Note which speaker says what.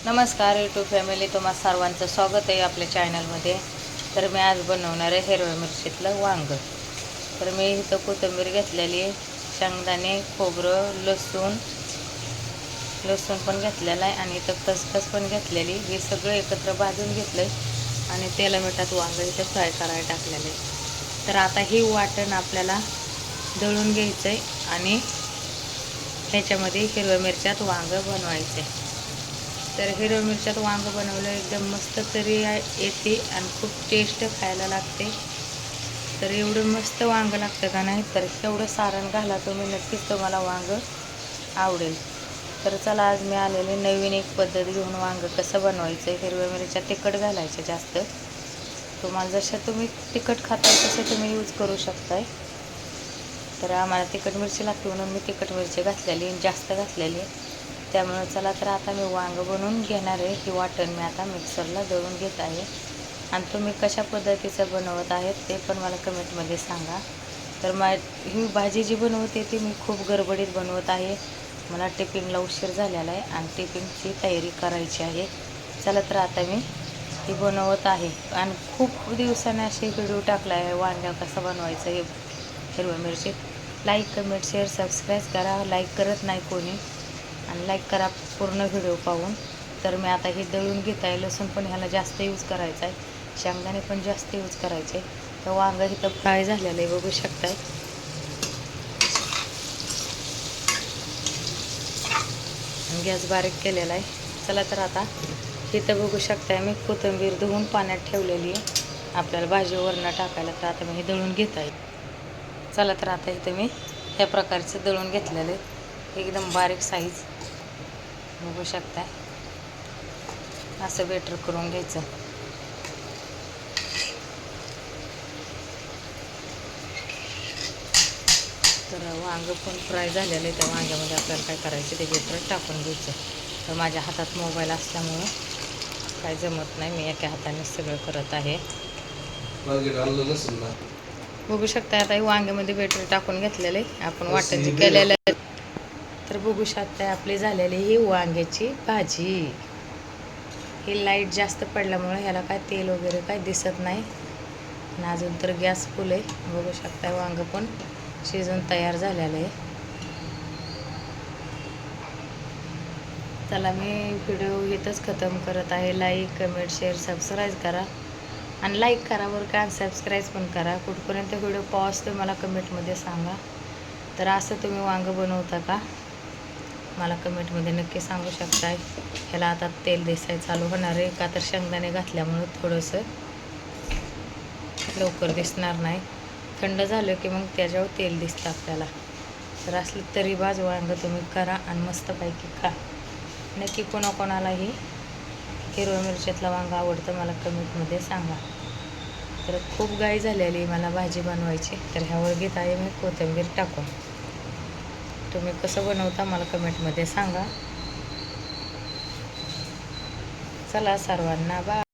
Speaker 1: नमस्कार YouTube family, तुम्हा सर्वांचं स्वागत आहे आपल्या चॅनलमध्ये. तर मी आज बनवणार आहे हिरव्या मिरचीतलं वांग. तर मी इथं कोथिंबीर घेतलेली आहे, शेंगदाणे, खोबरं, लसूण पण घेतलेला आहे आणि इथं खसखस पण घेतलेली. हे सगळं एकत्र भाजून घेतलं आहे आणि तेला मिठात वांग इथं फ्राय करायला टाकलेलं आहे. तर आता ही वाटण आपल्याला दळून घ्यायचं आहे आणि ह्याच्यामध्ये हिरव्या मिरच्यात वांग बनवायचं आहे. तर हिरव्या मिरच्यात वांग बनवलं एकदम मस्त तरी येते आणि खूप टेस्ट खायला लागते. तर एवढं मस्त वांग लागतं का नाही, तर एवढं सारण घाला तुम्ही, नक्कीच तुम्हाला वांग आवडेल. तर चला, आज मी आलेले नवीन एक पद्धत घेऊन वांग कसं बनवायचं. हिरव्या मिरच्या तिखट घालायच्या जास्त, तुम्हाला जसं तुम्ही तिखट खाताय तसं तुम्ही यूज करू शकताय. तर आम्हाला तिखट मिरची लागते म्हणून मी तिखट मिरची घातलेली, जास्त घातलेली. त्यामुळे चला, तर आता मी वांग बनवून घेणार आहे. ही वाटण मी आता मिक्सरला दळून घेत आहे आणि तुम्ही कशा पद्धतीचं बनवत आहेत ते पण मला कमेंटमध्ये सांगा. तर ही भाजी जी बनवते ती मी खूप गडबडीत बनवत आहे. मला टिफिनला उशीर झालेला आहे आणि टिफिनची तयारी करायची आहे. चला, तर आता मी ही बनवत आहे आणि खूप दिवसाने असे व्हिडिओ टाकला आहे वांग्या कसं बनवायचं हे हिरव्या मिरचीत. लाईक, कमेंट, शेअर, सबस्क्राईब करा. लाईक करत नाही कोणी, आणि लाईक करा पूर्ण व्हिडिओ पाहून. तर मी आता हे दळून घेत आहे. लसूण पण ह्याला जास्त यूज करायचा आहे, शेंगदाणे पण जास्त यूज करायचे. तर वांग इथं फ्राय झालेलं आहे, बघू शकताय. गॅस बारीक केलेला आहे. चला, तर आता इथं बघू शकताय मी कोथिंबीर धुवून पाण्यात ठेवलेली आहे आपल्याला भाजी वरनं टाकायला. तर आता मी हे दळून घेत आहे. चला, तर आता इथं मी ह्या प्रकारचं दळून घेतलेलं आहे, एकदम बारीक साईज, बघू शकताय. असं बेटर करून घ्यायचं. तर वांग पण फ्राय झालेलं आहे. त्या वांग्यामध्ये आपल्याला काय करायचं, ते बेटर टाकून घ्यायचं. तर माझ्या हातात मोबाईल असल्यामुळं काय जमत नाही, मी एका हाताने सगळं करत आहे. बघू शकता, आता वांग्यामध्ये बेटर टाकून घेतलेलं आहे आपण वाटण केलेलं आहे. तर बघू शकता आपली झालेली ही वांग्याची भाजी. ही लाईट जास्त पडल्यामुळे ह्याला काय तेल वगैरे काय दिसत नाही आणि अजून तर गॅस फुल आहे. बघू शकता वांग पण शिजून तयार झालेलं आहे. चला, मी व्हिडिओ इथंच खतम करत आहे. लाईक, कमेंट, शेअर, सबस्क्राईब करा आणि लाईक करा बरं का, सबस्क्राईब पण करा. कुठपर्यंत व्हिडिओ पाहतो मला कमेंटमध्ये सांगा. तर असं तुम्ही वांग बनवता का, मला कमेंटमध्ये नक्की सांगू शकताय. ह्याला आता तेल दिसायला चालू होणार आहे, का तर शेंगदाणे घातल्यामुळं थोडंसं लवकर दिसणार नाही. थंड झालं की मग त्याच्यावर तेल दिसतं आपल्याला. तर असलं तरी भाज वांग तुम्ही करा आणि मस्तपैकी खा. नक्की कोणाकोणालाही हिरव्या मिरच्यातला वांग आवडतं मला कमेंटमध्ये सांगा. तर खूप घाई झालेली मला भाजी बनवायची, तर ह्यावर घेत आहे मी कोथिंबीर टाकून. तुम्ही कसं बनवता मला कमेंटमध्ये सांगा. चला सर्वांना बाय.